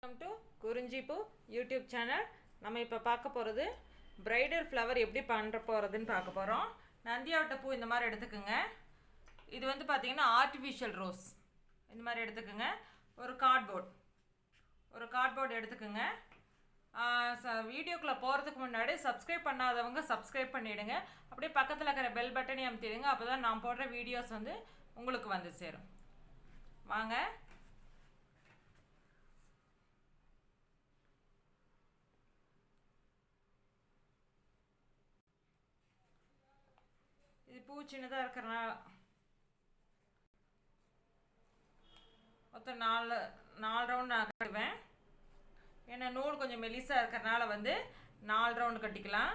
Welcome to Kurinjipoo YouTube channel. நம்ம இப்போ பார்க்க போகிறது பிரைடல் ஃப்ளவர் எப்படி பண்ணுற போகிறதுன்னு பார்க்க போகிறோம். நந்தியாவட்டை பூ இந்த மாதிரி எடுத்துக்கோங்க. இது வந்து பார்த்திங்கன்னா ஆர்டிஃபிஷியல் ரோஸ் இந்த மாதிரி எடுத்துக்கோங்க. ஒரு கார்ட்போர்ட் எடுத்துக்கோங்க. வீடியோக்குள்ளே போகிறதுக்கு முன்னாடி சப்ஸ்கிரைப் பண்ணாதவங்க சப்ஸ்கிரைப் பண்ணிவிடுங்க. அப்படியே பக்கத்தில் இருக்கிற பெல் பட்டனையும் அமுத்திடுங்க. அப்போ தான் நான் போடுற வீடியோஸ் வந்து உங்களுக்கு வந்து சேரும். வாங்க. இது பூ சின்னதாக இருக்கிறனால மொத்தம் நாலு ரவுண்ட் நான் கட்டுவேன். ஏன்னா நூல் கொஞ்சம் மெலிசாக இருக்கிறனால வந்து 4 ரவுண்டு கட்டிக்கலாம்.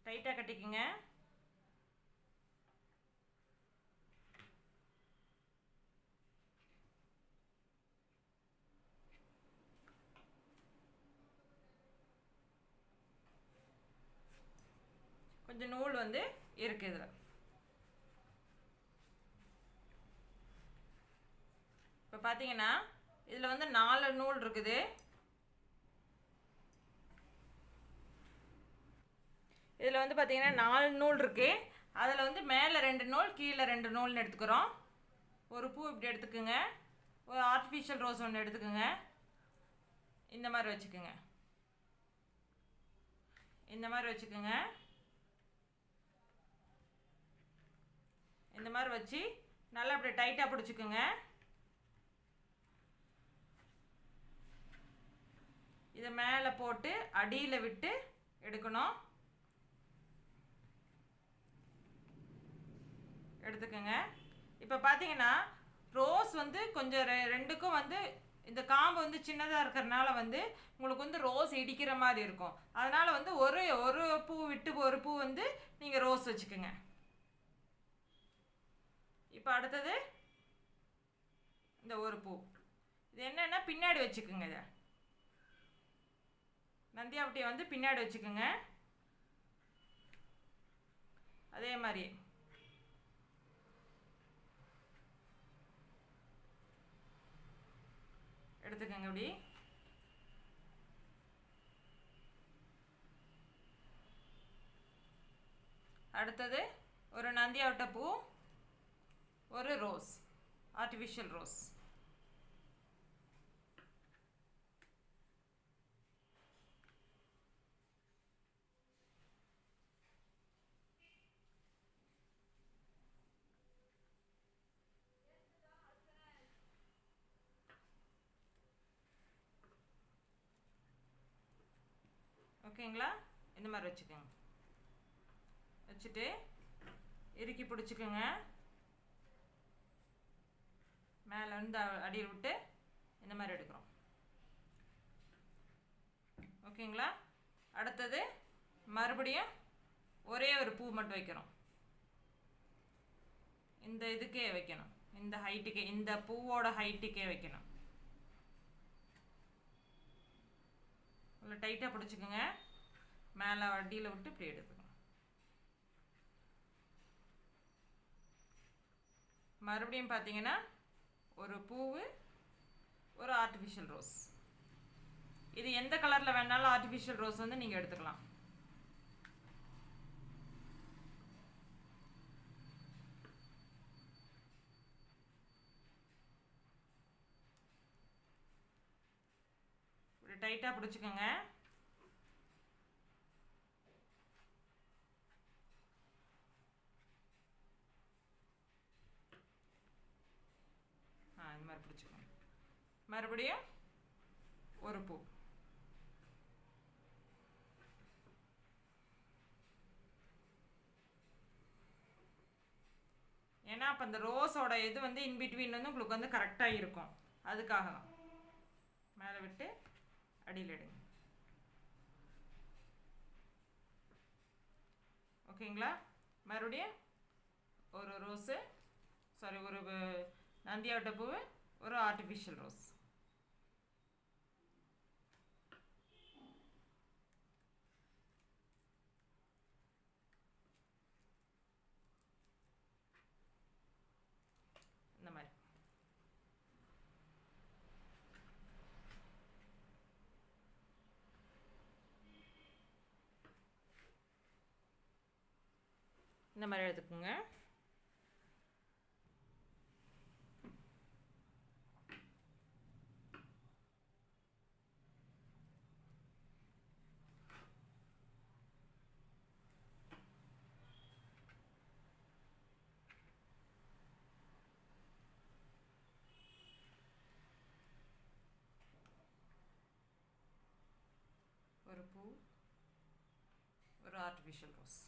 டைட்டாக கட்டிக்குங்க. கொஞ்சம் நூல் வந்து இருக்குது இதில். இப்போ பார்த்தீங்கன்னா இதில் வந்து 4 நூல் இருக்குது. இதில் வந்து பார்த்தீங்கன்னா 4 நூல் இருக்குது. அதில் வந்து மேலே 2 நூல் கீழே 2 நூல்னு எடுத்துக்கிறோம். ஒரு பூ இப்படி எடுத்துக்கோங்க. ஒரு ஆர்டிஃபிஷியல் ரோஸ் ஒன்று எடுத்துக்கோங்க. இந்த மாதிரி வச்சுக்கோங்க. இந்த மாதிரி வச்சு நல்லா அப்படி டைட்டாக பிடிச்சிக்குங்க. இதை மேலே போட்டு அடியில் விட்டு எடுக்கணும். எடுத்துக்கோங்க. இப்போ பார்த்தீங்கன்னா ரோஸ் வந்து கொஞ்சம் ரெண்டுக்கும் வந்து இந்த காம்பு வந்து சின்னதாக இருக்கிறனால வந்து உங்களுக்கு வந்து ரோஸ் இடிக்கிற மாதிரி இருக்கும். அதனால் வந்து ஒரு பூ விட்டு ஒரு பூ வந்து நீங்கள் ரோஸ் வச்சுக்கோங்க. இப்போ அடுத்தது இந்த ஒரு பூ. இது என்னென்னா பின்னாடி வச்சுக்கோங்க. இதை நந்தியாவட்டியை வந்து பின்னாடி வச்சுக்கோங்க. அதே மாதிரி எடுத்துக்கோங்க. இப்படி அடுத்தது ஒரு நந்தியாவட்டை பூ, ஒரு ரோஸ், ஆர்டிஃபிஷியல் ரோஸ். ஓகேங்களா? இந்த மாதிரி வச்சுக்கோங்க. வச்சுட்டு இறுக்கி பிடிச்சிக்கோங்க. மேலே வந்து அடியில் விட்டு இந்த மாதிரி எடுக்கிறோம். ஓகேங்களா? அடுத்தது மறுபடியும் ஒரே ஒரு பூ மட்டும் வைக்கிறோம். இந்த இதுக்கே வைக்கணும். இந்த ஹைட்டுக்கே, இந்த பூவோட ஹைட்டுக்கே வைக்கணும். நல்லா டைட்டாக பிடிச்சிக்கோங்க. மேலே அடியில் விட்டு இப்படி எடுத்துக்கணும். மறுபடியும் பார்த்தீங்கன்னா ஒரு பூவு, ஒரு ஆர்டிஃபிஷியல் ரோஸ். இது எந்த கலரில் வேணாலும் ஆர்டிஃபிஷியல் ரோஸ் வந்து நீங்கள் எடுத்துக்கலாம். இப்படி டைட்டாக பிடிச்சிக்கோங்க. இந்த மாதிரி பிடிச்சிக்கோங்க. மறுபடியும் ஒரு பூ. ஏன்னா அப்போ அந்த ரோஸோட இது வந்து இன்பிட்வீன் வந்து உங்களுக்கு வந்து கரெக்டாக இருக்கும். அதுக்காக தான். மேலே விட்டு அடியில் எடுங்க. ஓகேங்களா? மறுபடியும் ஒரு ரோஸு, ஒரு நந்தியாவட்டை பூ, ஒரு ஆர்டிஃபிஷியல் ரோஸ். இந்த மாதிரி எடுத்துக்கோங்க. ஒரு பூ, ஒரு ஆர்டிஃபிஷியல் ரோஸ்.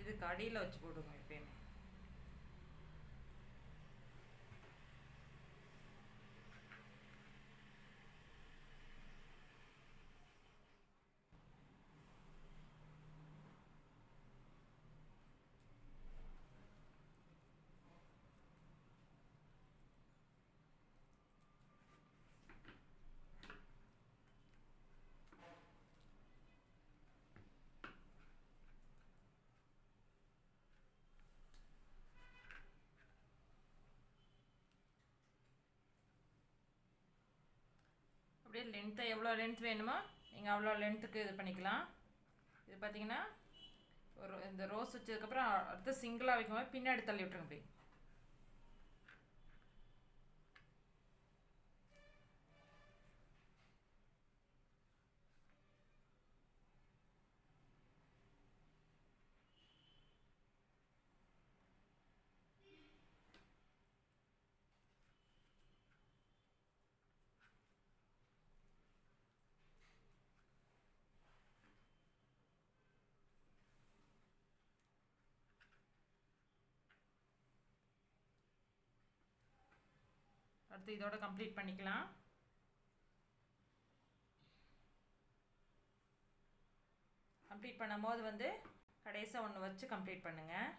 இதுக்கு அடியில் வச்சு போடுங்க எப்பயுமே. அப்படியே லென்த்தை எவ்வளோ லென்த் வேணுமோ நீங்கள் அவ்வளோ லென்த்துக்கு இது பண்ணிக்கலாம். இது பார்த்தீங்கன்னா ஒரு இந்த ரோஸ் வச்சதுக்கப்புறம் அடுத்து சிங்கிளாக வைக்கும்போது பின்னாடி தள்ளி விட்டுருங்க. அப்படி அடுத்து இதோட கம்ப்ளீட் பண்ணிக்கலாம். கம்ப்ளீட் பண்ணும்போது வந்து கடைசியாக ஒன்று வச்சு கம்ப்ளீட் பண்ணுங்கள்.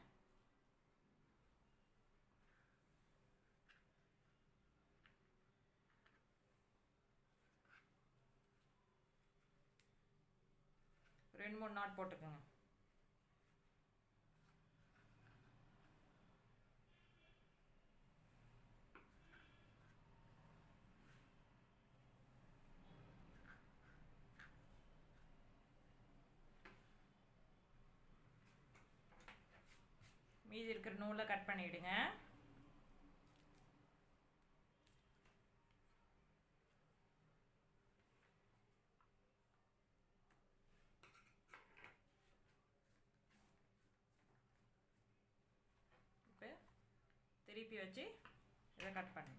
ரெண்டு மூணு நாட் போட்டுக்கோங்க. மீதி இருக்கிற நூலை கட் பண்ணிவிடுங்க. இப்போ திருப்பி வச்சு இதை கட் பண்ணி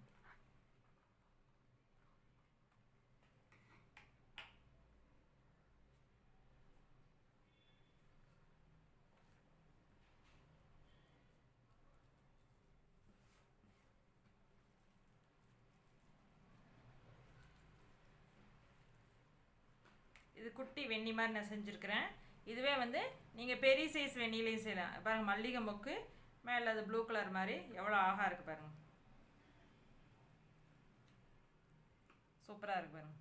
இது குட்டி வெண்ணி மாதிரி நான் செஞ்சுருக்கிறேன். இதுவே வந்து நீங்கள் பெரிய சைஸ் வெண்ணிலையும் செய்யலாம். பாருங்கள், மல்லிகை மொக்கு மேலே அது ப்ளூ கலர் மாதிரி எவ்வளோ அழகாக இருக்குது பாருங்கள். சூப்பராக இருக்குது பாருங்கள்.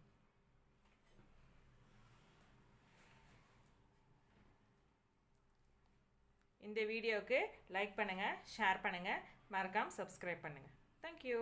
இந்த வீடியோவுக்கு லைக் பண்ணுங்கள், ஷேர் பண்ணுங்கள், மறக்காமல் சப்ஸ்கிரைப் பண்ணுங்கள். தேங்க்யூ.